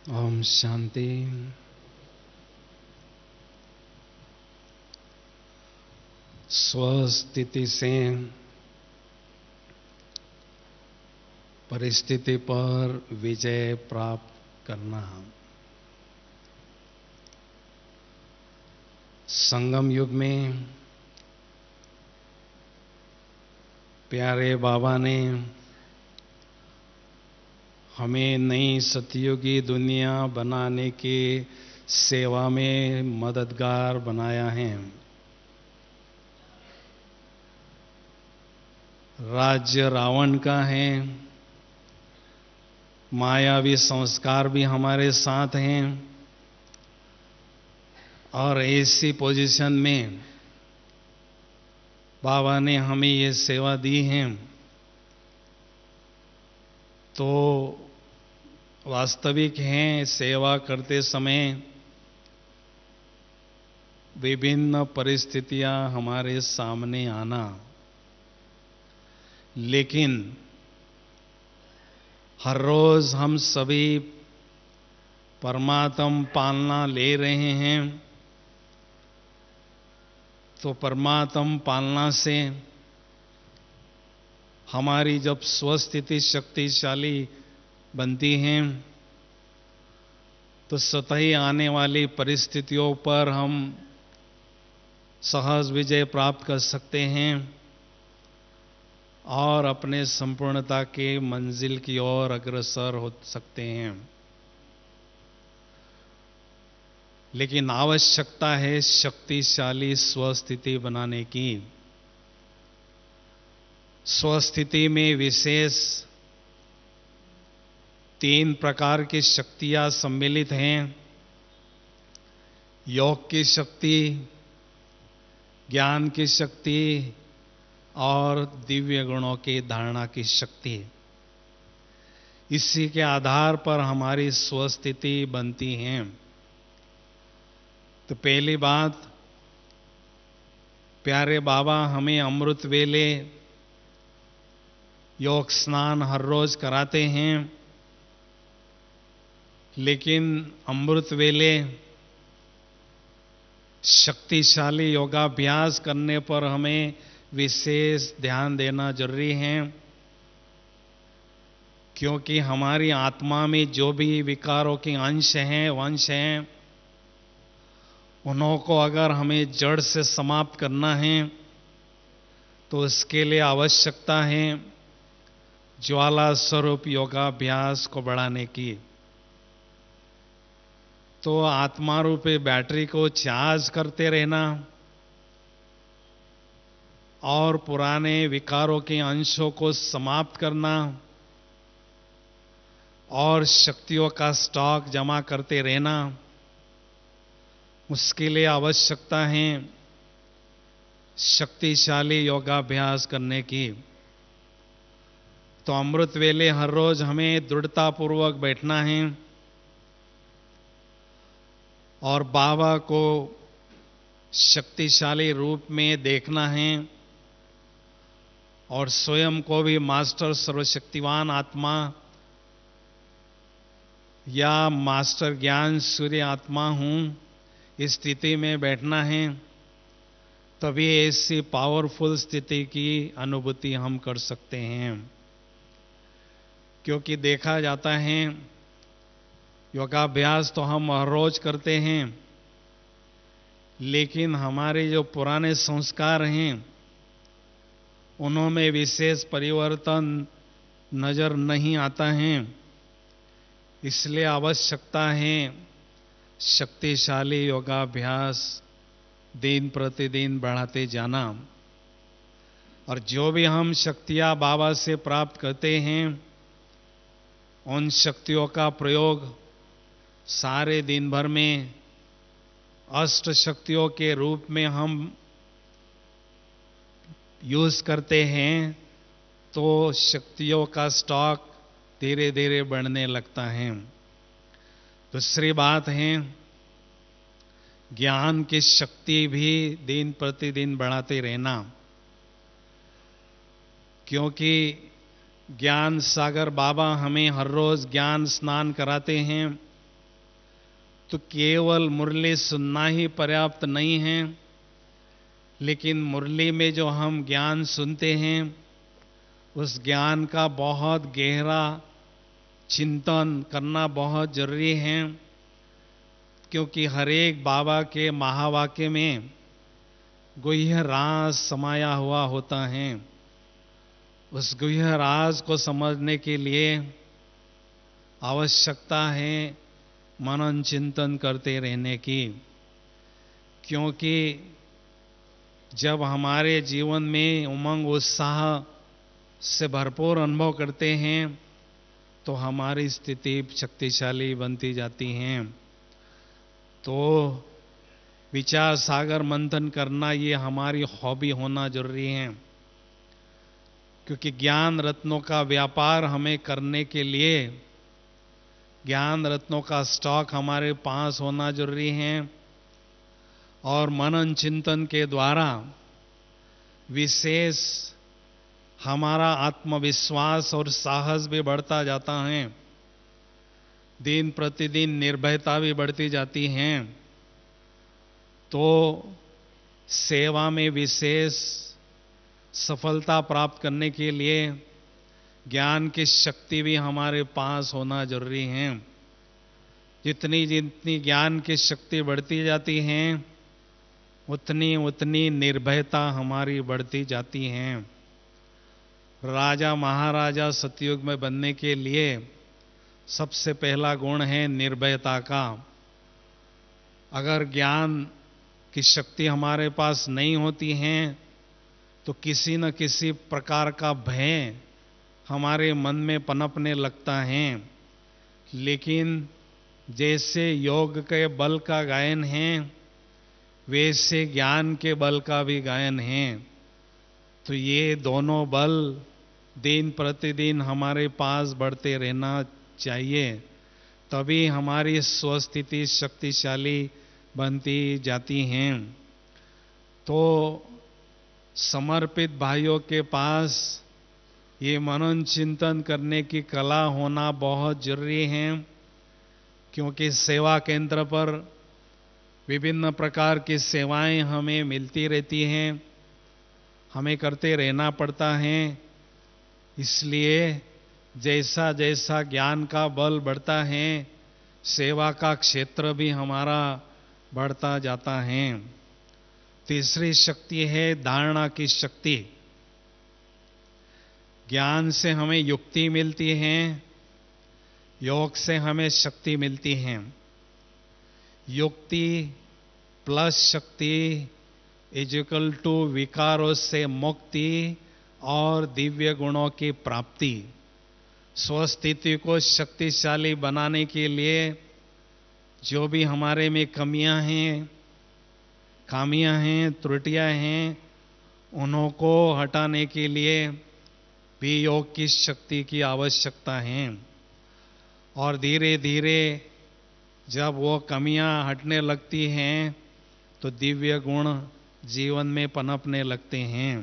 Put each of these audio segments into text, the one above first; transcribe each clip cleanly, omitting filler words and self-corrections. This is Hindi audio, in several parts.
ओम शांति। स्वस्थिति से परिस्थिति पर विजय प्राप्त करना। संगम युग में प्यारे बाबा ने हमें नई सतयुगी दुनिया बनाने की सेवा में मददगार बनाया है। राज्य रावण का है, मायावी संस्कार भी हमारे साथ हैं, और ऐसी पोजीशन में बाबा ने हमें ये सेवा दी है, तो वास्तविक है सेवा करते समय विभिन्न परिस्थितियां हमारे सामने आना, लेकिन हर रोज हम सभी परमात्म पालना ले रहे हैं, तो परमात्म पालना से हमारी जब स्वस्थिति शक्तिशाली बनती है, तो स्वतः ही आने वाली परिस्थितियों पर हम सहज विजय प्राप्त कर सकते हैं और अपने संपूर्णता के मंजिल की ओर अग्रसर हो सकते हैं। लेकिन आवश्यकता है शक्तिशाली स्वस्थिति बनाने की। स्वस्थिति में विशेष 3 प्रकार की शक्तियां सम्मिलित हैं। योग की शक्ति, ज्ञान की शक्ति और दिव्य गुणों की धारणा की शक्ति। इसी के आधार पर हमारी स्वस्थिति बनती है। तो पहली बात, प्यारे बाबा हमें अमृत वेले योग स्नान हर रोज कराते हैं, लेकिन अमृत वेले शक्तिशाली योगाभ्यास करने पर हमें विशेष ध्यान देना जरूरी है, क्योंकि हमारी आत्मा में जो भी विकारों के अंश हैं, वंश हैं, उन्हों को अगर हमें जड़ से समाप्त करना है, तो उसके लिए आवश्यकता है ज्वाला स्वरूप योगाभ्यास को बढ़ाने की। तो आत्मा रूपी बैटरी को चार्ज करते रहना और पुराने विकारों के अंशों को समाप्त करना और शक्तियों का स्टॉक जमा करते रहना, उसके लिए आवश्यकता है शक्तिशाली योगाभ्यास करने की। तो अमृत वेले हर रोज हमें दृढ़तापूर्वक बैठना है और बाबा को शक्तिशाली रूप में देखना है और स्वयं को भी मास्टर सर्वशक्तिवान आत्मा या मास्टर ज्ञान सूर्य आत्मा हूं, इस स्थिति में बैठना है। तभी ऐसी पावरफुल स्थिति की अनुभूति हम कर सकते हैं। क्योंकि देखा जाता है योगाभ्यास तो हम हर रोज करते हैं, लेकिन हमारे जो पुराने संस्कार हैं उनमें विशेष परिवर्तन नजर नहीं आता है। इसलिए आवश्यकता है शक्तिशाली योगाभ्यास दिन प्रतिदिन बढ़ाते जाना। और जो भी हम शक्तियां बाबा से प्राप्त करते हैं, उन शक्तियों का प्रयोग सारे दिन भर में अष्ट शक्तियों के रूप में हम यूज करते हैं, तो शक्तियों का स्टॉक धीरे धीरे बढ़ने लगता है। दूसरी बात है ज्ञान की शक्ति भी दिन प्रतिदिन बढ़ाते रहना, क्योंकि ज्ञान सागर बाबा हमें हर रोज ज्ञान स्नान कराते हैं तो केवल मुरली सुनना ही पर्याप्त नहीं है, लेकिन मुरली में जो हम ज्ञान सुनते हैं उस ज्ञान का बहुत गहरा चिंतन करना बहुत जरूरी है, क्योंकि हर एक बाबा के महावाक्य में गुह्य राज समाया हुआ होता है। उस गुह्य राज को समझने के लिए आवश्यकता है मनन चिंतन करते रहने की, क्योंकि जब हमारे जीवन में उमंग उत्साह से भरपूर अनुभव करते हैं तो हमारी स्थिति शक्तिशाली बनती जाती है। तो विचार सागर मंथन करना ये हमारी हॉबी होना जरूरी है, क्योंकि ज्ञान रत्नों का व्यापार हमें करने के लिए ज्ञान रत्नों का स्टॉक हमारे पास होना जरूरी है, और मनन चिंतन के द्वारा विशेष हमारा आत्मविश्वास और साहस भी बढ़ता जाता है, दिन प्रतिदिन निर्भयता भी बढ़ती जाती है। तो सेवा में विशेष सफलता प्राप्त करने के लिए ज्ञान की शक्ति भी हमारे पास होना जरूरी है। जितनी जितनी ज्ञान की शक्ति बढ़ती जाती है उतनी उतनी निर्भयता हमारी बढ़ती जाती है। राजा महाराजा सतयुग में बनने के लिए सबसे पहला गुण है निर्भयता का। अगर ज्ञान की शक्ति हमारे पास नहीं होती है तो किसी न किसी प्रकार का भय हमारे मन में पनपने लगता है, लेकिन जैसे योग के बल का गायन है वैसे ज्ञान के बल का भी गायन है। तो ये दोनों बल दिन प्रतिदिन हमारे पास बढ़ते रहना चाहिए, तभी हमारी स्वस्थिति शक्तिशाली बनती जाती हैं। तो समर्पित भाइयों के पास ये मनन चिंतन करने की कला होना बहुत जरूरी है, क्योंकि सेवा केंद्र पर विभिन्न प्रकार की सेवाएं हमें मिलती रहती हैं, हमें करते रहना पड़ता है। इसलिए जैसा जैसा ज्ञान का बल बढ़ता है सेवा का क्षेत्र भी हमारा बढ़ता जाता है। तीसरी शक्ति है धारणा की शक्ति। ज्ञान से हमें युक्ति मिलती है, योग से हमें शक्ति मिलती है। युक्ति प्लस शक्ति इज इक्वल टू विकारों से मुक्ति और दिव्य गुणों की प्राप्ति। स्वस्थिति को शक्तिशाली बनाने के लिए जो भी हमारे में कमियां हैं, खामियां हैं, त्रुटियां हैं, उन्हों को हटाने के लिए भी योग की शक्ति की आवश्यकता है। और धीरे धीरे जब वो कमियां हटने लगती हैं तो दिव्य गुण जीवन में पनपने लगते हैं।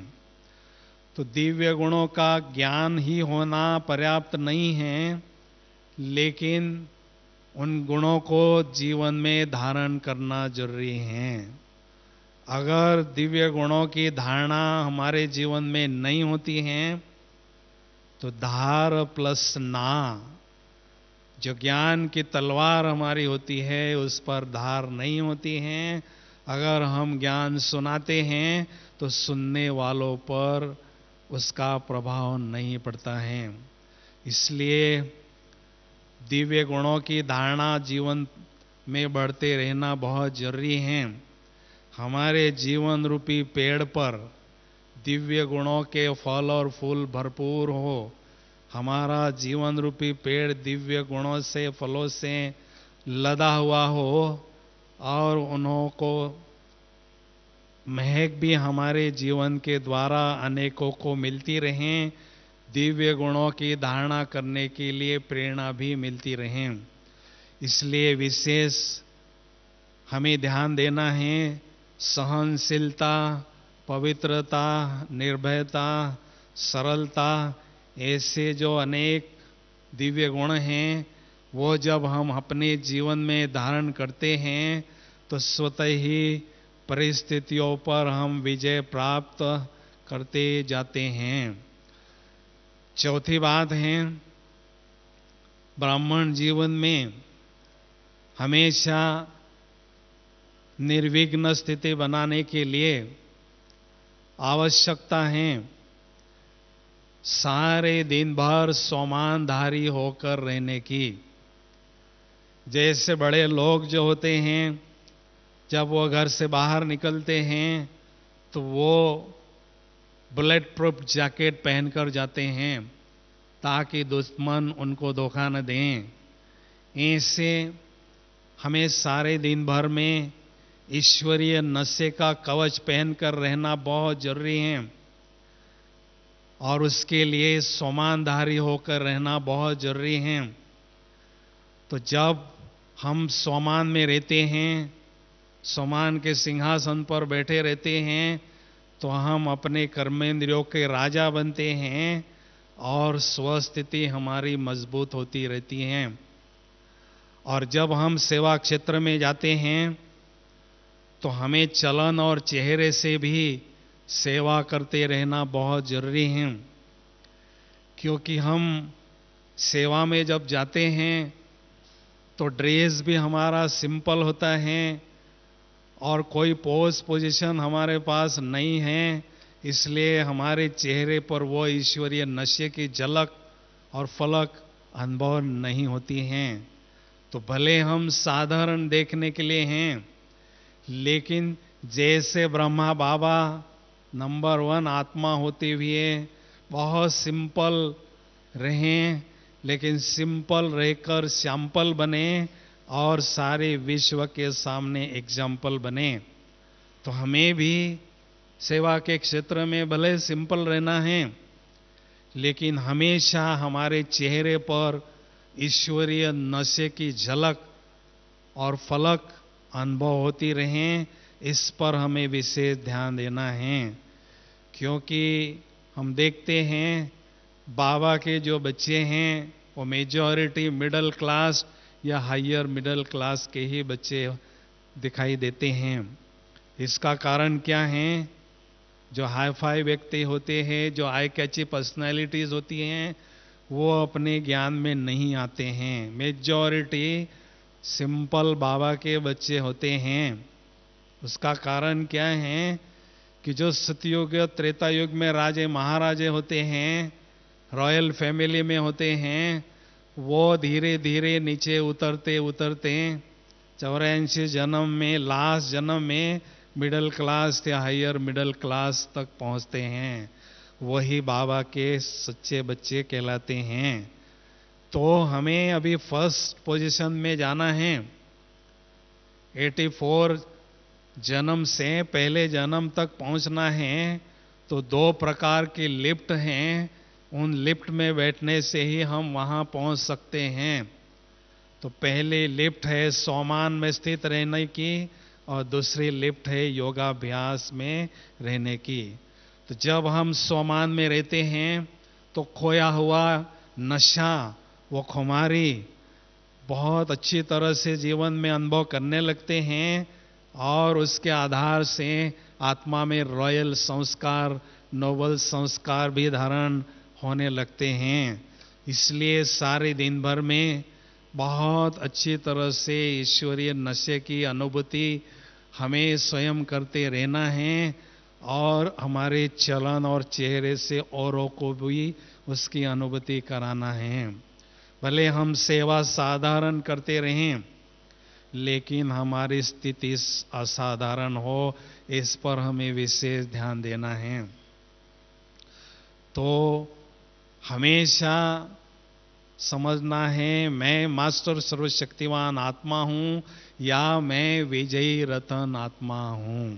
तो दिव्य गुणों का ज्ञान ही होना पर्याप्त नहीं है, लेकिन उन गुणों को जीवन में धारण करना जरूरी है। अगर दिव्य गुणों की धारणा हमारे जीवन में नहीं होती है तो धार प्लस ना, जो ज्ञान की तलवार हमारी होती है उस पर धार नहीं होती है। अगर हम ज्ञान सुनाते हैं तो सुनने वालों पर उसका प्रभाव नहीं पड़ता है। इसलिए दिव्य गुणों की धारणा जीवन में बढ़ते रहना बहुत जरूरी है। हमारे जीवन रूपी पेड़ पर दिव्य गुणों के फल और फूल भरपूर हो, हमारा जीवन रूपी पेड़ दिव्य गुणों से फलों से लदा हुआ हो और उन्हों को महक भी हमारे जीवन के द्वारा अनेकों को मिलती रहें, दिव्य गुणों की धारणा करने के लिए प्रेरणा भी मिलती रहे। इसलिए विशेष हमें ध्यान देना है सहनशीलता, पवित्रता, निर्भयता, सरलता, ऐसे जो अनेक दिव्य गुण हैं वो जब हम अपने जीवन में धारण करते हैं तो स्वतः ही परिस्थितियों पर हम विजय प्राप्त करते जाते हैं। चौथी बात है, ब्राह्मण जीवन में हमेशा निर्विघ्न स्थिति बनाने के लिए आवश्यकता है सारे दिन भर सोमानधारी होकर रहने की। जैसे बड़े लोग जो होते हैं, जब वो घर से बाहर निकलते हैं तो वो बुलेट प्रूफ जैकेट पहनकर जाते हैं ताकि दुश्मन उनको धोखा न दें। ऐसे हमें सारे दिन भर में ईश्वरीय नशे का कवच पहनकर रहना बहुत जरूरी है और उसके लिए सोमानधारी होकर रहना बहुत जरूरी है। तो जब हम सोमान में रहते हैं, सोमान के सिंहासन पर बैठे रहते हैं, तो हम अपने कर्मेंद्रियों के राजा बनते हैं और स्वस्थिति हमारी मजबूत होती रहती है। और जब हम सेवा क्षेत्र में जाते हैं तो हमें चलन और चेहरे से भी सेवा करते रहना बहुत जरूरी है, क्योंकि हम सेवा में जब जाते हैं तो ड्रेस भी हमारा सिंपल होता है और कोई पोज पोजीशन हमारे पास नहीं है, इसलिए हमारे चेहरे पर वो ईश्वरीय नशे की झलक और फलक अनुभव नहीं होती हैं। तो भले हम साधारण देखने के लिए हैं, लेकिन जैसे ब्रह्मा बाबा नंबर 1 आत्मा होते हुए बहुत सिंपल रहें, लेकिन सिंपल रहकर सैंपल बने और सारे विश्व के सामने एग्जाम्पल बने। तो हमें भी सेवा के क्षेत्र में भले सिंपल रहना है, लेकिन हमेशा हमारे चेहरे पर ईश्वरीय नशे की झलक और फलक अनुभव होती रहें, इस पर हमें विशेष ध्यान देना है। क्योंकि हम देखते हैं बाबा के जो बच्चे हैं वो मेजॉरिटी मिडिल क्लास या हायर मिडिल क्लास के ही बच्चे दिखाई देते हैं। इसका कारण क्या है? जो हाई फाई व्यक्ति होते हैं, जो आई कैची पर्सनैलिटीज होती हैं, वो अपने ज्ञान में नहीं आते हैं। मेजॉरिटी सिंपल बाबा के बच्चे होते हैं। उसका कारण क्या है कि जो सतयुग त्रेता युग में राजे महाराजे होते हैं, रॉयल फैमिली में होते हैं, वो धीरे धीरे नीचे उतरते उतरते 84 जन्म में, लास्ट जन्म में मिडिल क्लास या हायर मिडिल क्लास तक पहुंचते हैं। वही बाबा के सच्चे बच्चे कहलाते हैं। तो हमें अभी फर्स्ट पोजीशन में जाना है। 84 जन्म से पहले जन्म तक पहुंचना है। तो 2 प्रकार की लिफ्ट हैं, उन लिफ्ट में बैठने से ही हम वहां पहुंच सकते हैं। तो पहली लिफ्ट है सोमान में स्थित रहने की और दूसरी लिफ्ट है योगाभ्यास में रहने की। तो जब हम सोमान में रहते हैं तो खोया हुआ नशा, वो खुमारी बहुत अच्छी तरह से जीवन में अनुभव करने लगते हैं और उसके आधार से आत्मा में रॉयल संस्कार, नोबल संस्कार भी धारण होने लगते हैं। इसलिए सारे दिन भर में बहुत अच्छी तरह से ईश्वरीय नशे की अनुभूति हमें स्वयं करते रहना है और हमारे चलन और चेहरे से औरों को भी उसकी अनुभूति कराना है। भले हम सेवा साधारण करते रहें, लेकिन हमारी स्थिति असाधारण हो, इस पर हमें विशेष ध्यान देना है। तो हमेशा समझना है, मैं मास्टर सर्वशक्तिवान आत्मा हूं या मैं विजयी रतन आत्मा हूं।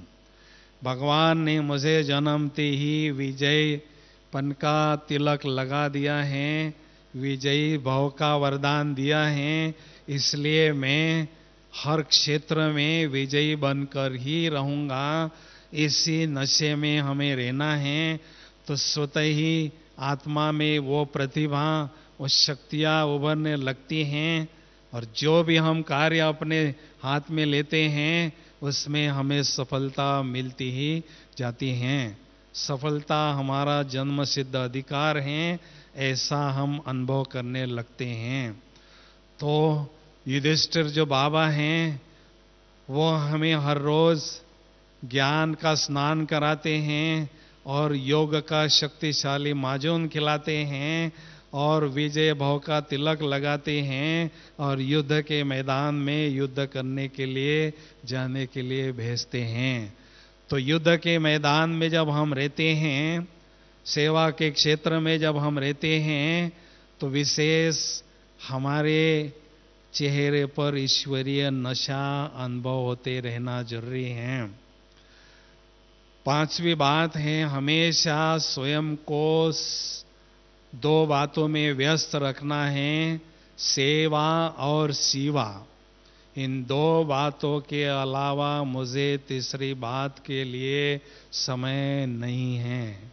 भगवान ने मुझे जन्मते ही विजयपन का तिलक लगा दिया है, विजयी भव का वरदान दिया है। इसलिए मैं हर क्षेत्र में विजयी बनकर ही रहूंगा। इसी नशे में हमें रहना है। तो स्वतः ही आत्मा में वो प्रतिभा, वो शक्तियां उभरने लगती हैं और जो भी हम कार्य अपने हाथ में लेते हैं उसमें हमें सफलता मिलती ही जाती है। सफलता हमारा जन्म सिद्ध अधिकार है, ऐसा हम अनुभव करने लगते हैं। तो युधिष्ठिर जो बाबा हैं वो हमें हर रोज ज्ञान का स्नान कराते हैं और योग का शक्तिशाली माजून खिलाते हैं और विजय भाव का तिलक लगाते हैं और युद्ध के मैदान में युद्ध करने के लिए जाने के लिए भेजते हैं। तो युद्ध के मैदान में जब हम रहते हैं, सेवा के क्षेत्र में जब हम रहते हैं, तो विशेष हमारे चेहरे पर ईश्वरीय नशा अनुभव होते रहना जरूरी है। पांचवी बात है, हमेशा स्वयं को दो बातों में व्यस्त रखना है, सेवा और सेवा। इन दो बातों के अलावा मुझे तीसरी बात के लिए समय नहीं है।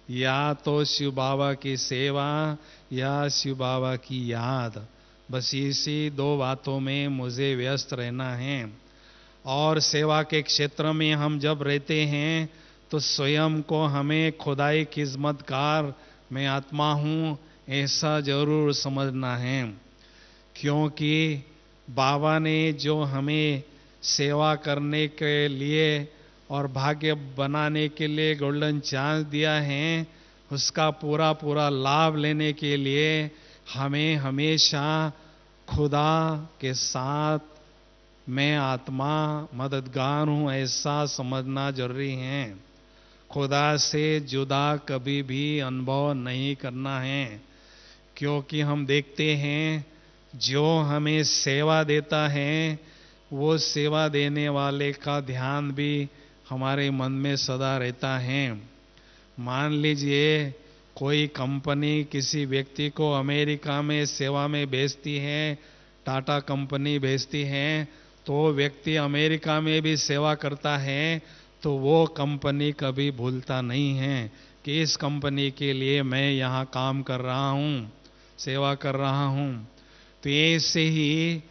या तो शिव बाबा की सेवा या शिव बाबा की याद, बस इसी दो बातों में मुझे व्यस्त रहना है। और सेवा के क्षेत्र में हम जब रहते हैं तो स्वयं को हमें खुदाई खिदमतगार, मैं आत्मा हूं, ऐसा जरूर समझना है। क्योंकि बाबा ने जो हमें सेवा करने के लिए और भाग्य बनाने के लिए गोल्डन चांस दिया है, उसका पूरा पूरा लाभ लेने के लिए हमें हमेशा खुदा के साथ मैं आत्मा मददगार हूं ऐसा समझना जरूरी है। खुदा से जुदा कभी भी अनुभव नहीं करना है। क्योंकि हम देखते हैं जो हमें सेवा देता है वो सेवा देने वाले का ध्यान भी हमारे मन में सदा रहता है। मान लीजिए कोई कंपनी किसी व्यक्ति को अमेरिका में सेवा में भेजती है, टाटा कंपनी भेजती है, तो व्यक्ति अमेरिका में भी सेवा करता है तो वो कंपनी कभी भूलता नहीं है कि इस कंपनी के लिए मैं यहाँ काम कर रहा हूँ, सेवा कर रहा हूँ। तो ऐसे ही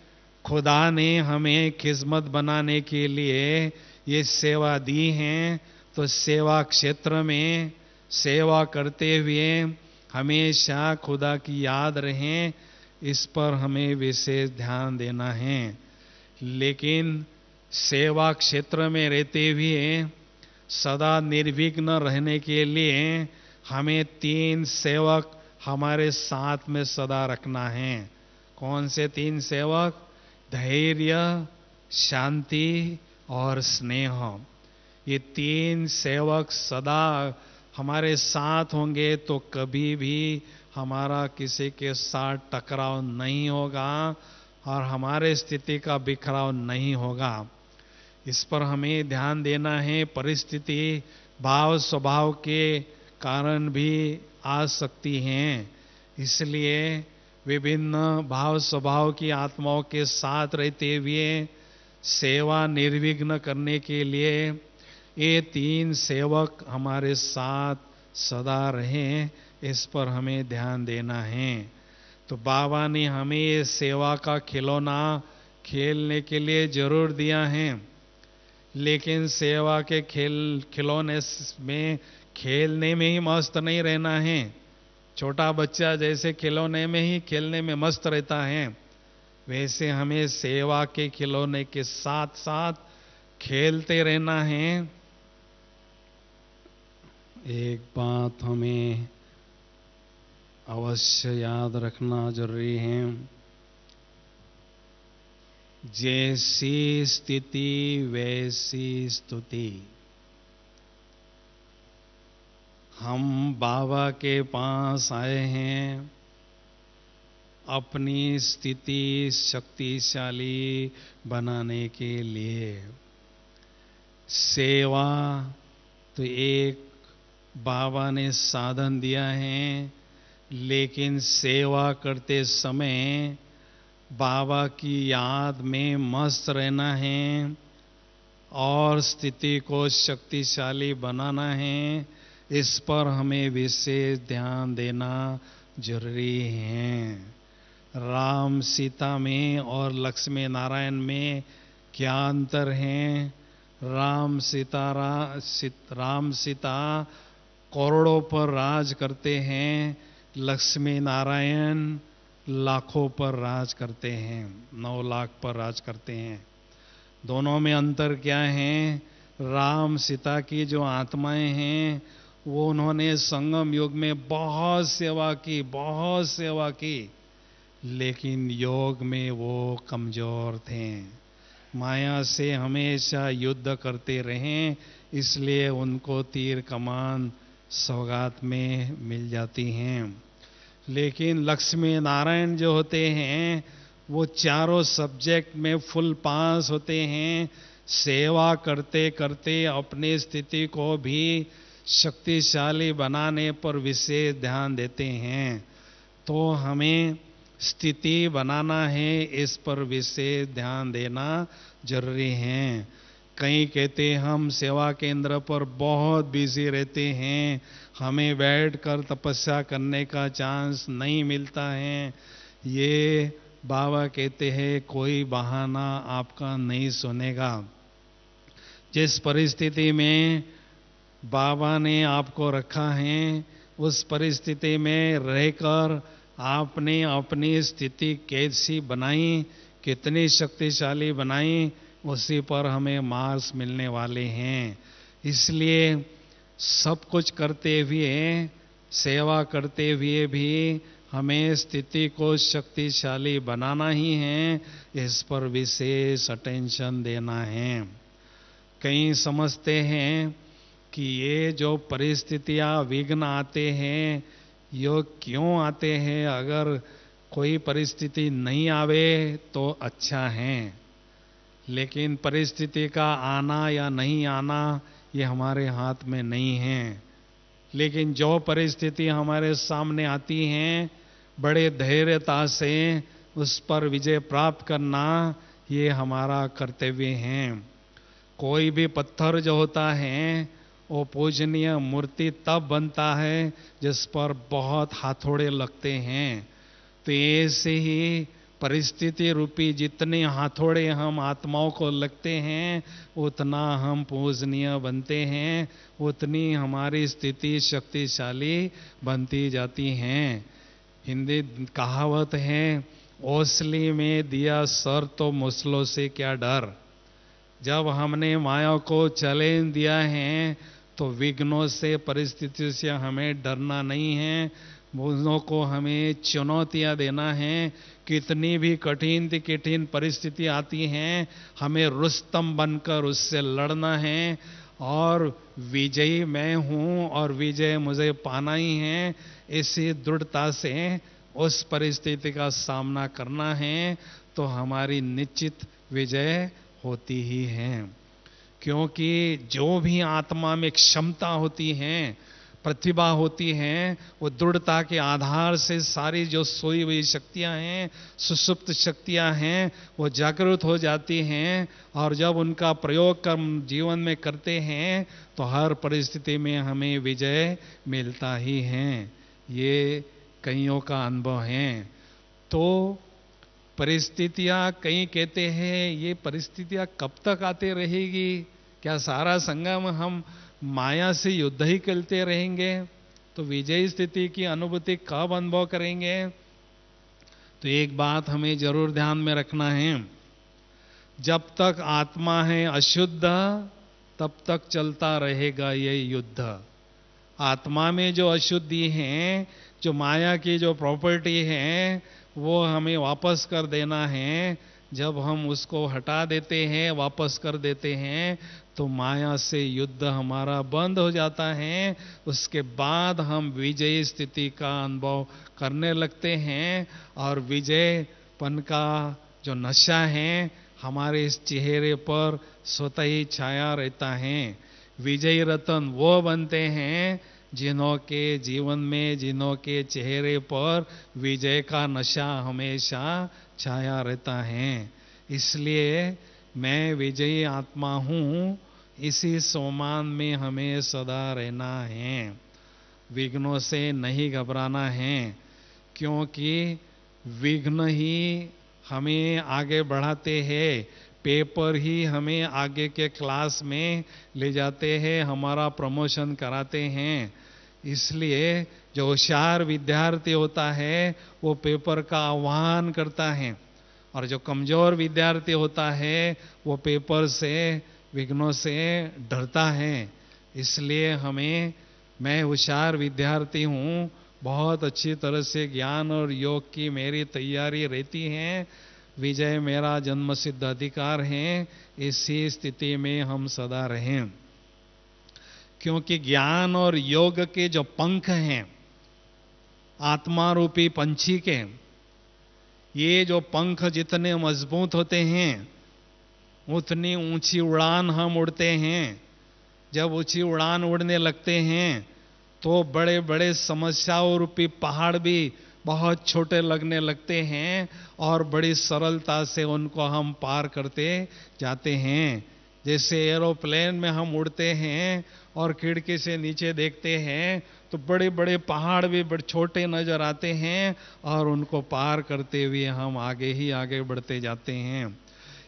खुदा ने हमें खिदमत बनाने के लिए ये सेवा दी है। तो सेवा क्षेत्र में सेवा करते हुए हमेशा खुदा की याद रहे, इस पर हमें विशेष ध्यान देना है। लेकिन सेवा क्षेत्र में रहते हुए सदा निर्विघ्न रहने के लिए हमें 3 सेवक हमारे साथ में सदा रखना है। कौन से 3 सेवक? धैर्य, शांति और स्नेह। ये 3 सेवक सदा हमारे साथ होंगे तो कभी भी हमारा किसी के साथ टकराव नहीं होगा और हमारे स्थिति का बिखराव नहीं होगा। इस पर हमें ध्यान देना है। परिस्थिति भाव स्वभाव के कारण भी आ सकती हैं, इसलिए विभिन्न भाव स्वभाव की आत्माओं के साथ रहते हुए सेवा निर्विघ्न करने के लिए ये 3 सेवक हमारे साथ सदा रहें, इस पर हमें ध्यान देना है। तो बाबा ने हमें ये सेवा का खिलौना खेलने के लिए जरूर दिया है, लेकिन सेवा के खिलौने में खेलने में ही मस्त नहीं रहना है। छोटा बच्चा जैसे खिलौने में ही खेलने में मस्त रहता है, वैसे हमें सेवा के खिलौने के साथ साथ खेलते रहना है। एक बात हमें अवश्य याद रखना जरूरी है, जैसी स्थिति वैसी स्तुति। हम बाबा के पास आए हैं अपनी स्थिति शक्तिशाली बनाने के लिए। सेवा तो एक बाबा ने साधन दिया है, लेकिन सेवा करते समय बाबा की याद में मस्त रहना है और स्थिति को शक्तिशाली बनाना है। इस पर हमें विशेष ध्यान देना जरूरी है। राम सीता में और लक्ष्मी नारायण में क्या अंतर है? राम सीता करोड़ों पर राज करते हैं, लक्ष्मी नारायण लाखों पर राज करते हैं, 9 लाख पर राज करते हैं। दोनों में अंतर क्या है? राम सीता की जो आत्माएं हैं वो उन्होंने संगम युग में बहुत सेवा की, लेकिन योग में वो कमजोर थे, माया से हमेशा युद्ध करते रहे, इसलिए उनको तीर कमान सौगात में मिल जाती हैं। लेकिन लक्ष्मी नारायण जो होते हैं वो चारों सब्जेक्ट में फुल पास होते हैं, सेवा करते करते अपनी स्थिति को भी शक्तिशाली बनाने पर विशेष ध्यान देते हैं। तो हमें स्थिति बनाना है, इस पर विशेष ध्यान देना जरूरी है। कई कहते हम सेवा केंद्र पर बहुत बिजी रहते हैं, हमें बैठकर तपस्या करने का चांस नहीं मिलता है। ये बाबा कहते हैं कोई बहाना आपका नहीं सुनेगा। जिस परिस्थिति में बाबा ने आपको रखा है, उस परिस्थिति में रहकर आपने अपनी स्थिति कैसी बनाई, कितनी शक्तिशाली बनाई, उसी पर हमें मार्क्स मिलने वाले हैं। इसलिए सब कुछ करते हुए, सेवा करते हुए भी हमें स्थिति को शक्तिशाली बनाना ही है, इस पर विशेष अटेंशन देना है। कई समझते हैं कि ये जो परिस्थितियां, विघ्न आते हैं, ये क्यों आते हैं? अगर कोई परिस्थिति नहीं आवे तो अच्छा है, लेकिन परिस्थिति का आना या नहीं आना ये हमारे हाथ में नहीं है। लेकिन जो परिस्थिति हमारे सामने आती हैं, बड़े धैर्यता से उस पर विजय प्राप्त करना ये हमारा कर्तव्य है। कोई भी पत्थर जो होता है वो पूजनीय मूर्ति तब बनता है जिस पर बहुत हाथोड़े लगते हैं। तो ऐसे ही परिस्थिति रूपी जितने हाथोड़े हम आत्माओं को लगते हैं, उतना हम पूजनीय बनते हैं, उतनी हमारी स्थिति शक्तिशाली बनती जाती हैं। हिंदी कहावत है, ओसली में दिया सर तो मुसलों से क्या डर। जब हमने माया को चैलेंज दिया है तो विघ्नों से, परिस्थिति से हमें डरना नहीं है, उनको को हमें चुनौतियां देना है। कितनी भी कठिन परिस्थिति आती हैं, हमें रुस्तम बनकर उससे लड़ना है और विजयी मैं हूं और विजय मुझे पाना ही है, इसी दृढ़ता से उस परिस्थिति का सामना करना है, तो हमारी निश्चित विजय होती ही है। क्योंकि जो भी आत्मा में क्षमता होती है, प्रतिभा होती है, वो दृढ़ता के आधार से सारी जो सोई हुई शक्तियां हैं, सुसुप्त शक्तियां हैं, वो जागृत हो जाती हैं, और जब उनका प्रयोग कर्म जीवन में करते हैं तो हर परिस्थिति में हमें विजय मिलता ही है। ये कईयों का अनुभव है। तो परिस्थितियां, कई कहते हैं ये परिस्थितियां कब तक आते रहेगी? क्या सारा संगम हम माया से युद्ध ही करते रहेंगे? तो विजयी स्थिति की अनुभूति कब अनुभव करेंगे? तो एक बात हमें जरूर ध्यान में रखना है, जब तक आत्मा है अशुद्ध तब तक चलता रहेगा ये युद्ध। आत्मा में जो अशुद्धि है, जो माया की जो प्रॉपर्टी है, वो हमें वापस कर देना है। जब हम उसको हटा देते हैं, वापस कर देते हैं, तो माया से युद्ध हमारा बंद हो जाता है। उसके बाद हम विजयी स्थिति का अनुभव करने लगते हैं, और विजयपन का जो नशा है हमारे इस चेहरे पर स्वतः ही छाया रहता है। विजयी रतन वो बनते हैं जिन्हों के जीवन में, जिन्हों के चेहरे पर विजय का नशा हमेशा छाया रहता है। इसलिए मैं विजयी आत्मा हूं, इसी सोमान में हमें सदा रहना है, विघ्नों से नहीं घबराना है। क्योंकि विघ्न ही हमें आगे बढ़ाते हैं, पेपर ही हमें आगे के क्लास में ले जाते हैं, हमारा प्रमोशन कराते हैं। इसलिए जो होशियार विद्यार्थी होता है वो पेपर का आह्वान करता है, और जो कमजोर विद्यार्थी होता है वो पेपर से, विघ्नों से डरता है। इसलिए मैं होशियार विद्यार्थी हूँ, बहुत अच्छी तरह से ज्ञान और योग की मेरी तैयारी रहती है, विजय मेरा जन्मसिद्ध अधिकार है। इसी स्थिति में हम सदा रहें, क्योंकि ज्ञान और योग के जो पंख हैं, आत्मा रूपी पंछी के, ये जो पंख जितने मजबूत होते हैं उतनी ऊंची उड़ान हम उड़ते हैं। जब ऊंची उड़ान उड़ने लगते हैं तो बड़े बड़े समस्याओं रूपी पहाड़ भी बहुत छोटे लगने लगते हैं और बड़ी सरलता से उनको हम पार करते जाते हैं। जैसे एरोप्लेन में हम उड़ते हैं और खिड़की से नीचे देखते हैं तो बड़े बड़े पहाड़ भी बड़े छोटे नजर आते हैं और उनको पार करते हुए हम आगे ही आगे बढ़ते जाते हैं।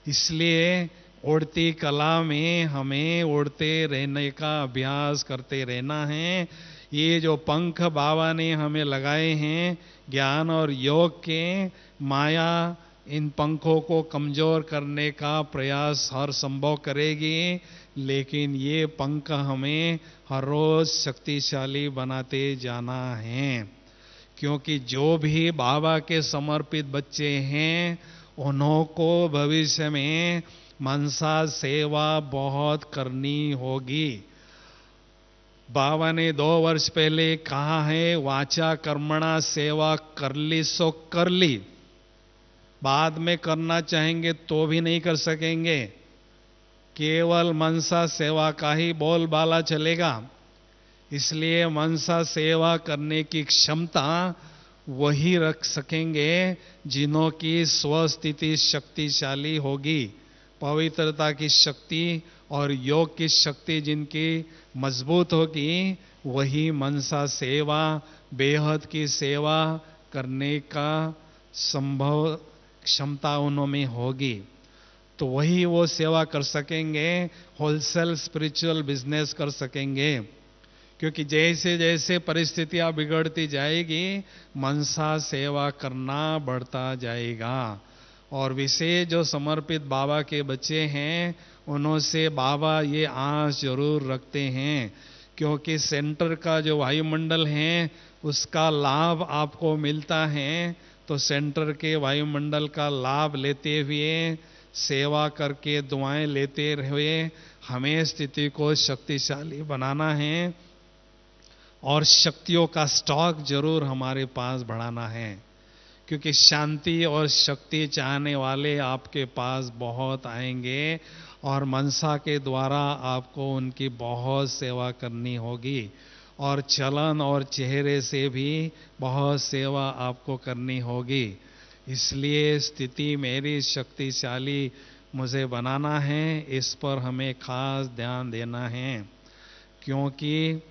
इसलिए उड़ती कला में हमें उड़ते रहने का अभ्यास करते रहना है। ये जो पंख बाबा ने हमें लगाए हैं ज्ञान और योग के, माया इन पंखों को कमजोर करने का प्रयास हर संभव करेगी, लेकिन ये पंख हमें हर रोज शक्तिशाली बनाते जाना है। क्योंकि जो भी बाबा के समर्पित बच्चे हैं उन्हों को भविष्य में मनसा सेवा बहुत करनी होगी। बाबा ने 2 वर्ष पहले कहा है, वाचा कर्मणा सेवा कर ली सो कर ली, बाद में करना चाहेंगे तो भी नहीं कर सकेंगे, केवल मनसा सेवा का ही बोलबाला चलेगा। इसलिए मनसा सेवा करने की क्षमता वही रख सकेंगे जिन्हों की स्वस्थिति शक्तिशाली होगी। पवित्रता की शक्ति और योग की शक्ति जिनकी मजबूत होगी वही मनसा सेवा, बेहद की सेवा करने का संभव क्षमता उनमें होगी, तो वही वो सेवा कर सकेंगे, होलसेल स्पिरिचुअल बिजनेस कर सकेंगे। क्योंकि जैसे जैसे परिस्थितियां बिगड़ती जाएगी मनसा सेवा करना बढ़ता जाएगा। और विशेष जो समर्पित बाबा के बच्चे हैं उन्हों से बाबा ये आस जरूर रखते हैं, क्योंकि सेंटर का जो वायुमंडल है उसका लाभ आपको मिलता है, तो सेंटर के वायुमंडल का लाभ लेते हुए, सेवा करके दुआएं लेते हुए हमें स्थिति को शक्तिशाली बनाना है और शक्तियों का स्टॉक जरूर हमारे पास बढ़ाना है। क्योंकि शांति और शक्ति चाहने वाले आपके पास बहुत आएंगे और मनसा के द्वारा आपको उनकी बहुत सेवा करनी होगी, और चलन और चेहरे से भी बहुत सेवा आपको करनी होगी। इसलिए स्थिति मेरी शक्तिशाली मुझे बनाना है, इस पर हमें खास ध्यान देना है। क्योंकि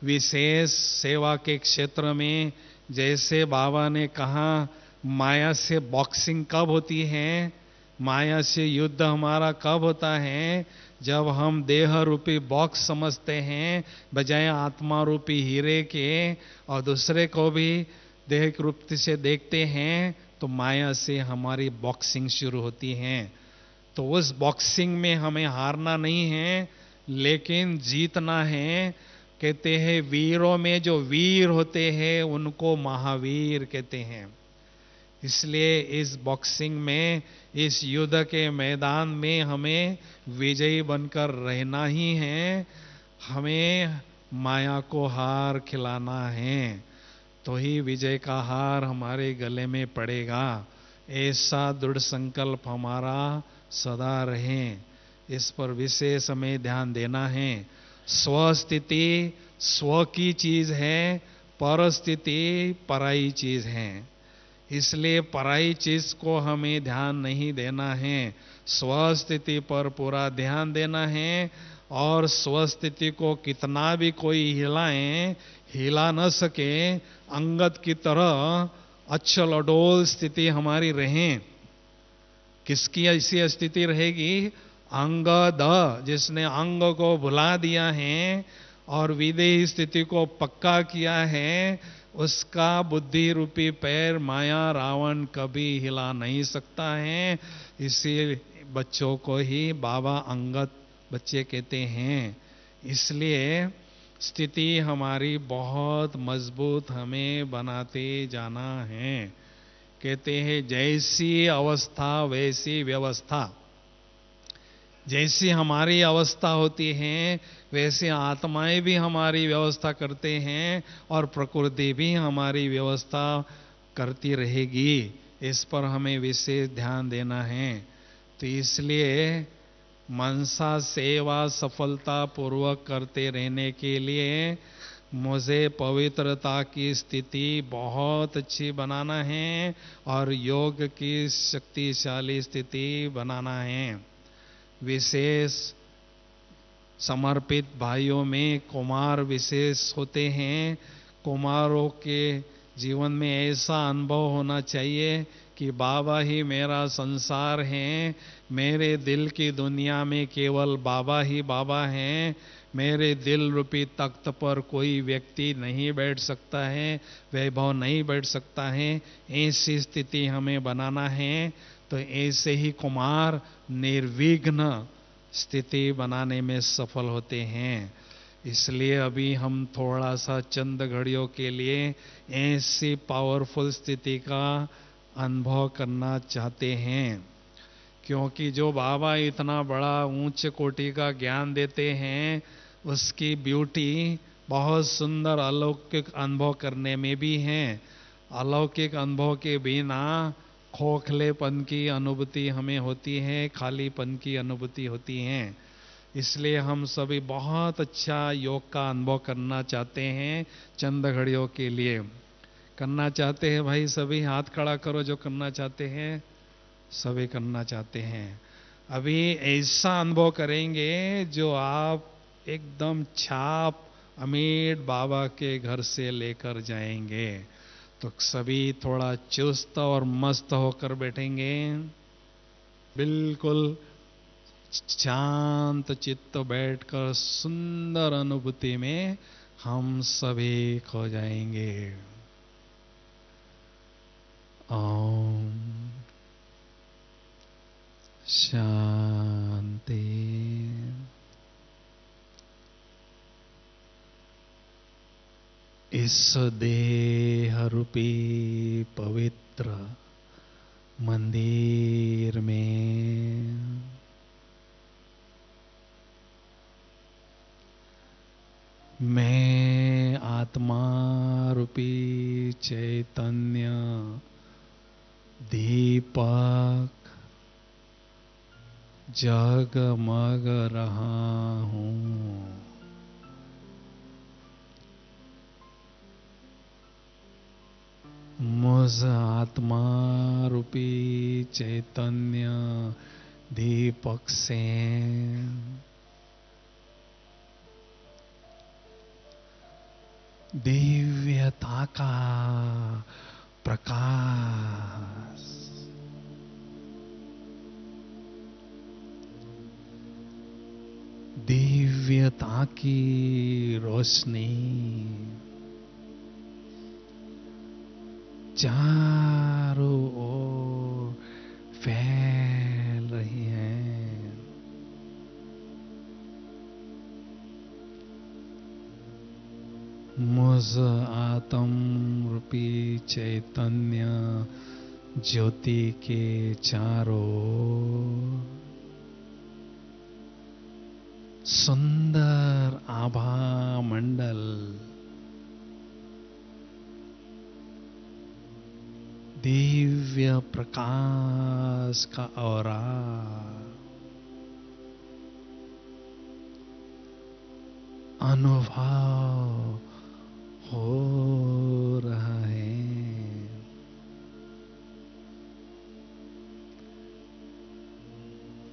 विशेष सेवा के क्षेत्र में जैसे बाबा ने कहा, माया से बॉक्सिंग कब होती है, माया से युद्ध हमारा कब होता है, जब हम देह रूपी बॉक्स समझते हैं बजाय आत्मा रूपी हीरे के, और दूसरे को भी देह रूप से देखते हैं, तो माया से हमारी बॉक्सिंग शुरू होती है। तो उस बॉक्सिंग में हमें हारना नहीं है लेकिन जीतना है। कहते हैं वीरों में जो वीर होते हैं उनको महावीर कहते हैं। इसलिए इस बॉक्सिंग में, इस युद्ध के मैदान में हमें विजयी बनकर रहना ही है। हमें माया को हार खिलाना है, तो ही विजय का हार हमारे गले में पड़ेगा। ऐसा दृढ़ संकल्प हमारा सदा रहे, इस पर विशेष हमें ध्यान देना है। स्वस्थिति स्व की चीज है, परस्थिति पराई चीज है। इसलिए पराई चीज को हमें ध्यान नहीं देना है, स्वस्थिति पर पूरा ध्यान देना है। और स्वस्थिति को कितना भी कोई हिलाए, हिला न सके, अंगद की तरह अचल अडोल स्थिति हमारी रहे। किसकी ऐसी स्थिति रहेगी? अंगद, जिसने अंग को भुला दिया है और विदेही स्थिति को पक्का किया है, उसका बुद्धि रूपी पैर माया रावण कभी हिला नहीं सकता है। इसी बच्चों को ही बाबा अंगद बच्चे कहते हैं। इसलिए स्थिति हमारी बहुत मजबूत हमें बनाते जाना है। कहते हैं जैसी अवस्था वैसी व्यवस्था। जैसी हमारी अवस्था होती है वैसे आत्माएं भी हमारी व्यवस्था करते हैं और प्रकृति भी हमारी व्यवस्था करती रहेगी। इस पर हमें विशेष ध्यान देना है। तो इसलिए मनसा सेवा सफलता पूर्वक करते रहने के लिए मुझे पवित्रता की स्थिति बहुत अच्छी बनाना है और योग की शक्तिशाली स्थिति बनाना है। विशेष समर्पित भाइयों में कुमार विशेष होते हैं। कुमारों के जीवन में ऐसा अनुभव होना चाहिए कि बाबा ही मेरा संसार है, मेरे दिल की दुनिया में केवल बाबा ही बाबा हैं, मेरे दिल रूपी तख्त पर कोई व्यक्ति नहीं बैठ सकता है, वैभव नहीं बैठ सकता है। ऐसी स्थिति हमें बनाना है। तो ऐसे ही कुमार निर्विघ्न स्थिति बनाने में सफल होते हैं। इसलिए अभी हम थोड़ा सा चंद घड़ियों के लिए ऐसी पावरफुल स्थिति का अनुभव करना चाहते हैं। क्योंकि जो बाबा इतना बड़ा ऊंच कोटि का ज्ञान देते हैं, उसकी ब्यूटी बहुत सुंदर अलौकिक अनुभव करने में भी है। अलौकिक अनुभव के बिना खोखलेपन की अनुभूति हमें होती है, खालीपन की अनुभूति होती है। इसलिए हम सभी बहुत अच्छा योग का अनुभव करना चाहते हैं। चंद घड़ियों के लिए करना चाहते हैं। भाई सभी हाथ खड़ा करो जो करना चाहते हैं। सभी करना चाहते हैं। अभी ऐसा अनुभव करेंगे जो आप एकदम छाप अमीर बाबा के घर से लेकर जाएंगे। तो सभी थोड़ा चुस्त और मस्त होकर बैठेंगे। बिल्कुल शांत चित्त बैठकर सुंदर अनुभूति में हम सभी खो जाएंगे। ओम शांति। इस देह रूपी पवित्र मंदिर में मैं आत्मा रूपी चैतन्य दीपक जगमग रहा हूँ। मुझ आत्मा रूपी चैतन्य दीपक से दिव्यता का प्रकाश दिव्यता की रोशनी चारों ओर फैल रही है। मुझ आत्म रूपी चैतन्य ज्योति के चारों सुंदर आभा मंडल दिव्य प्रकाश का औरा अनुभव हो रहा है।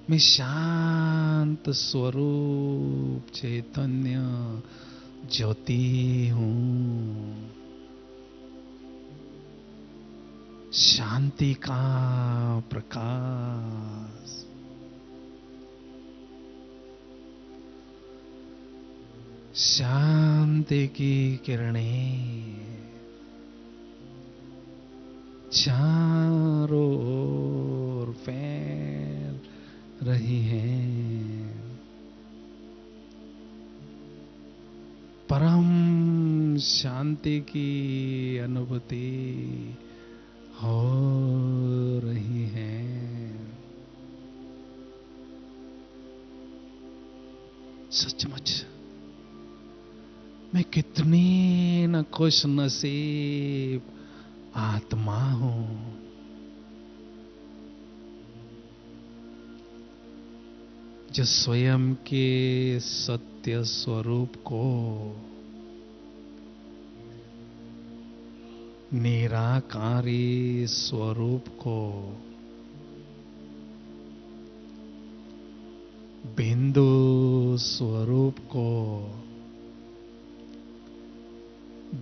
मैं शांत स्वरूप चैतन्य ज्योति हूँ। शांति का प्रकाश, शांति की किरणें चारों ओर फैल रही हैं। परम शांति की अनुभूति हो रही है। सचमुच मैं कितनी न खुश नसीब आत्मा हूं, जो स्वयं के सत्य स्वरूप को, निराकारी स्वरूप को, बिंदु स्वरूप को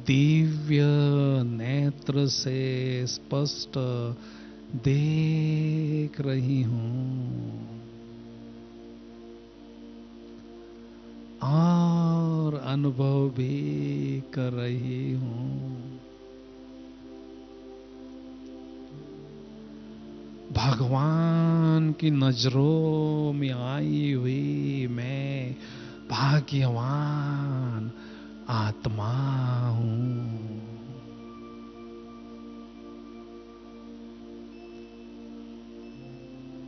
दिव्य नेत्र से स्पष्ट देख रही हूं और अनुभव भी कर रही हूं। भगवान की नजरों में आई हुई मैं भाग्यवान आत्मा हूं।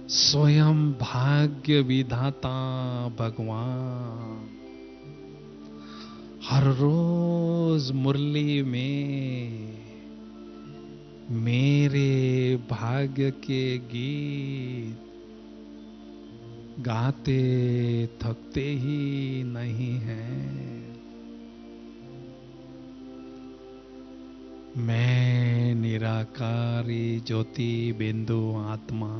स्वयं भाग्य विधाता भगवान हर रोज मुरली में मेरे भाग्य के गीत गाते थकते ही नहीं हैं। मैं निराकारी ज्योति बिंदु आत्मा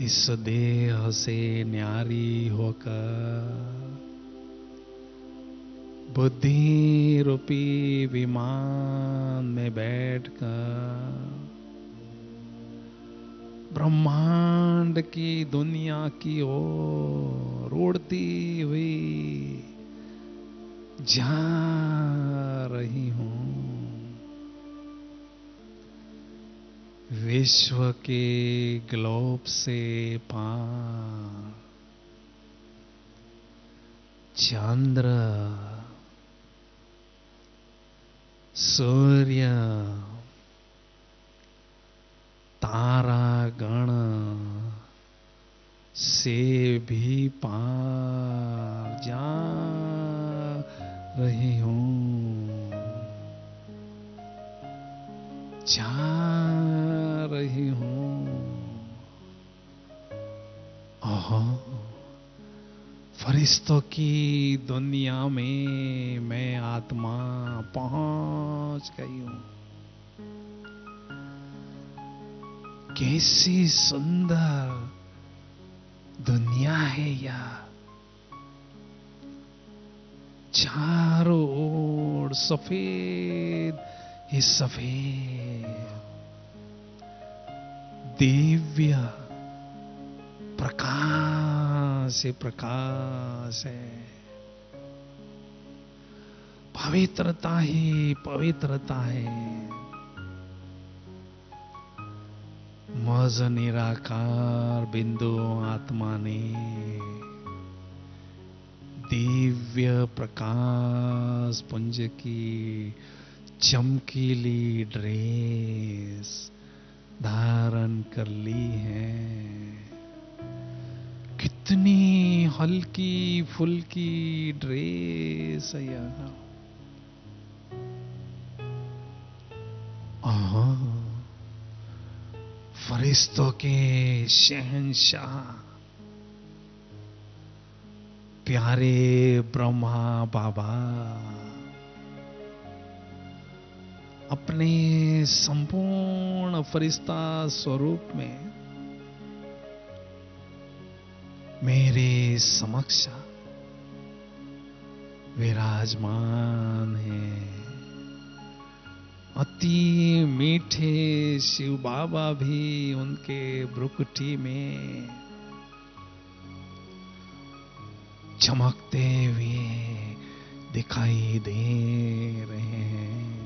इस देह से न्यारी होकर बुद्धि रूपी विमान में बैठकर ब्रह्मांड की दुनिया की ओर उड़ती हुई जा रही हूं। विश्व के ग्लोब से पार चंद्र, सूर्य, तारागण से भी पार जा रही हूं, जा रही हूं। ओहो, फरिश्तों की दुनिया में मैं आत्मा पहुंच गई हूं। कैसी सुंदर दुनिया है यह, चारों ओर सफेद ही सफेद दिव्य प्रकाश से प्रकाश है। पवित्रता ही पवित्रता है। मज निराकार बिंदु आत्मा ने दिव्य प्रकाश पुंज की चमकीली ड्रेस धारण कर ली है। कितनी हल्की फुल्की ड्रेस है यह। फरिश्तों के शहंशाह प्यारे ब्रह्मा बाबा अपने संपूर्ण फरिश्ता स्वरूप में मेरे समक्ष विराजमान है। अति मीठे शिव बाबा भी उनके भ्रुकुटी में चमकते हुए दिखाई दे रहे हैं।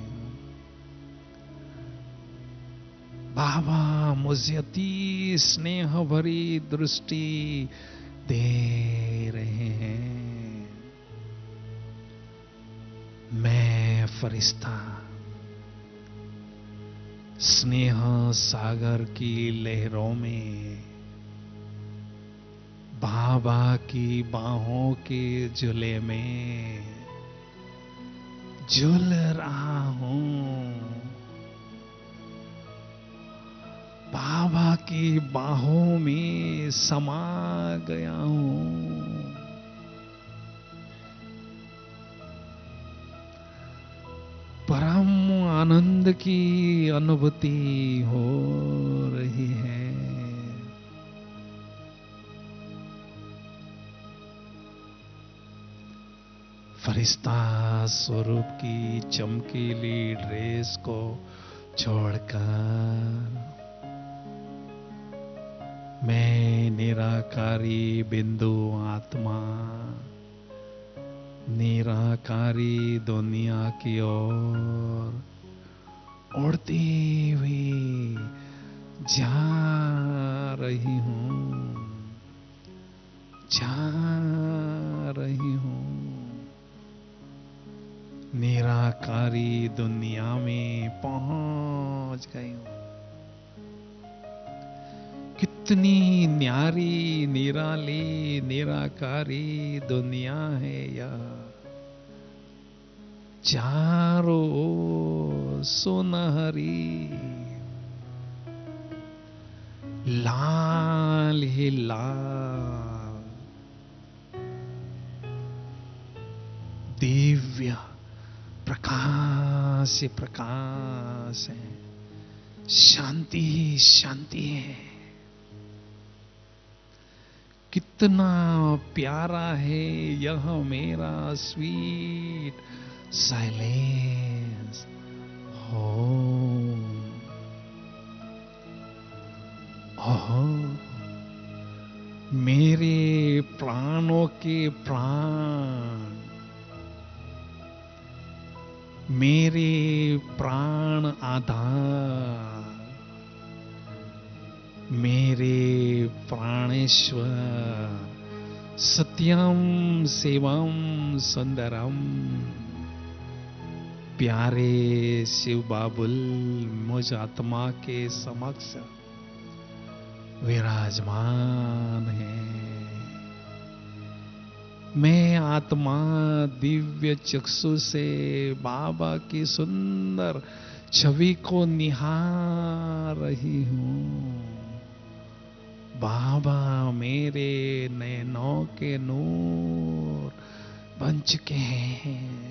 बाबा मुझे अति स्नेह भरी दृष्टि दे रहे हैं। मैं फरिश्ता स्नेह सागर की लहरों में बाबा की बाहों के झूले में झूल रहा हूं। बाबा की बाहों में समा गया हूं। परम आनंद की अनुभूति हो रही है। फरिश्ता स्वरूप की चमकीली ड्रेस को छोड़कर मैं निराकारी बिंदु आत्मा निराकारी दुनिया की ओर उड़ती हुई जा रही हूं, जा रही हूं। निराकारी दुनिया में पहुंच गई हूं। कितनी न्यारी निराली निराकारी दुनिया है यह। चारों ओर सुनहरी लाल ही लाल दिव्य प्रकाश से प्रकाश है। शांति ही शांति है। कितना प्यारा है यह मेरा स्वीट साइलेंस होम। मेरे प्राणों के प्राण, मेरे प्राण आधार, मेरे प्राणेश्वर सत्यम शिवम सुंदरम प्यारे शिव बाबुल मुझ आत्मा के समक्ष विराजमान है। मैं आत्मा दिव्य चक्षु से बाबा की सुंदर छवि को निहार रही हूं। बाबा मेरे नैनों के नूर बन चुके हैं।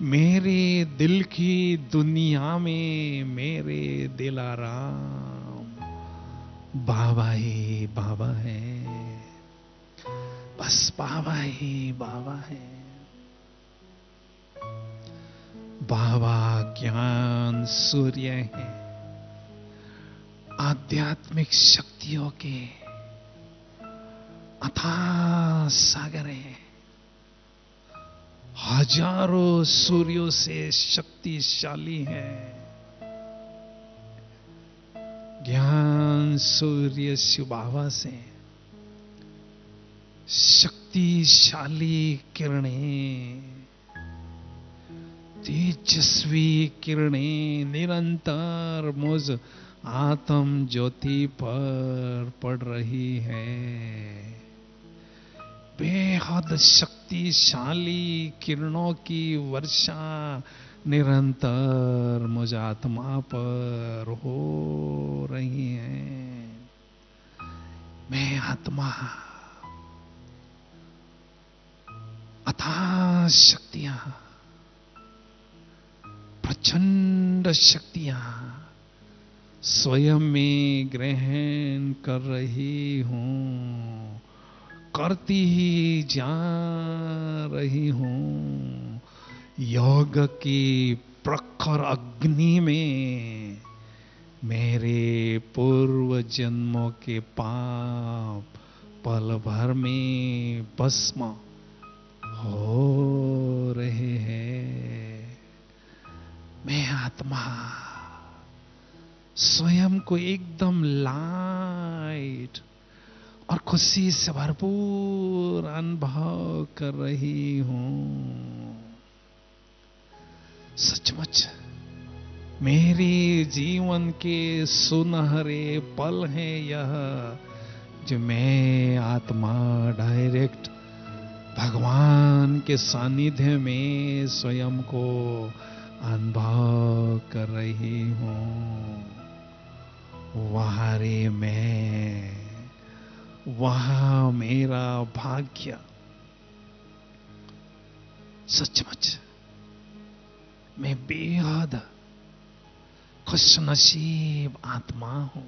मेरे दिल की दुनिया में मेरे दिलाराम बाबा ही बाबा है। बस बाबा ही बाबा है। बाबा ज्ञान सूर्य है। आध्यात्मिक शक्तियों के अथाह सागर है। हजारों सूर्यों से शक्तिशाली है। ज्ञान सूर्य शिव बाबा से शक्तिशाली किरणें, तेजस्वी किरणें निरंतर मुझ आत्म ज्योति पर पड़ रही है। बेहद शक्तिशाली किरणों की वर्षा निरंतर मुझ आत्मा पर हो रही है। मैं आत्मा अथाह शक्तियां, प्रचंड शक्तियां स्वयं में ग्रहण कर रही हूं, करती ही जा रही हूं। योग की प्रखर अग्नि में मेरे पूर्व जन्मों के पाप पल भर में भस्म हो रहे हैं। मैं आत्मा स्वयं को एकदम लाइट और खुशी से भरपूर अनुभव कर रही हूं। सचमुच मेरे जीवन के सुनहरे पल हैं यह, जो मैं आत्मा डायरेक्ट भगवान के सानिध्य में स्वयं को अनुभव कर रही हूं। वहां रे मैं, वहां मेरा भाग्य। सचमुच मैं बेहद खुशनसीब आत्मा हूं।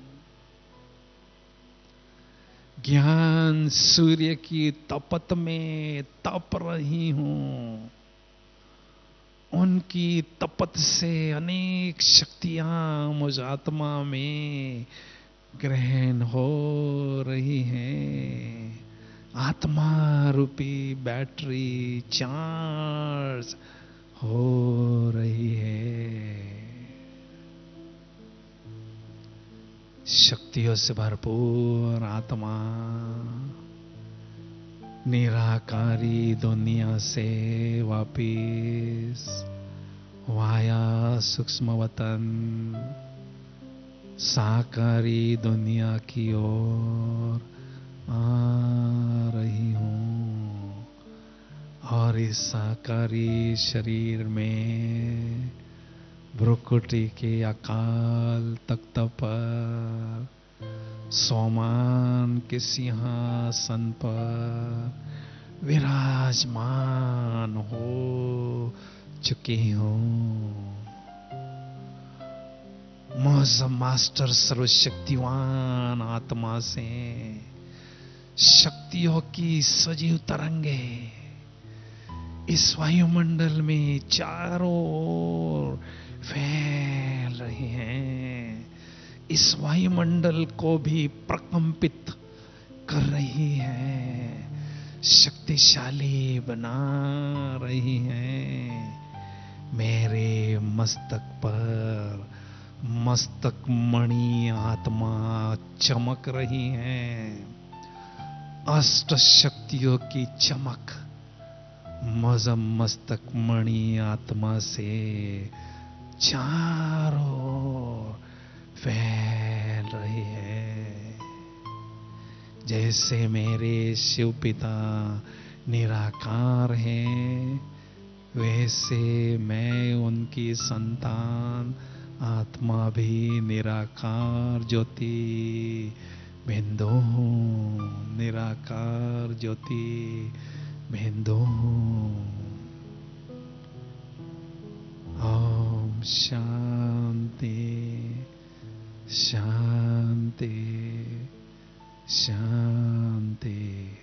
ज्ञान सूर्य की तपत में तप रही हूं। उनकी तपत से अनेक शक्तियां मुझ आत्मा में ग्रहण हो रही हैं। आत्मा रूपी बैटरी चार्ज हो रही है। शक्तियों से भरपूर आत्मा निराकारी दुनिया से वापिस वाया सूक्ष्म वतन साकारी दुनिया की ओर आ रही हूं। और इस साकारी शरीर में भ्रुकुटी के अकाल तख्त पर सोमान के सिंहासन पर विराजमान हो चुकी हूं। मुझ मास्टर सर्वशक्तिवान आत्मा से शक्तियों की सजीव तरंगे इस वायुमंडल में चारों ओर फैल रही हैं। इस वायुमंडल को भी प्रकंपित कर रही है, शक्तिशाली बना रही है। मेरे मस्तक पर मस्तक मणि आत्मा चमक रही है। अष्ट शक्तियों की चमक मुझ मस्तक मणि आत्मा से चारों ओर फैल रही है। जैसे मेरे शिव पिता निराकार हैं, वैसे मैं उनकी संतान आत्मा भी निराकार ज्योति बिंदु हूं। निराकार ज्योति बिंदु हूं। ओम शांति शांति शांति।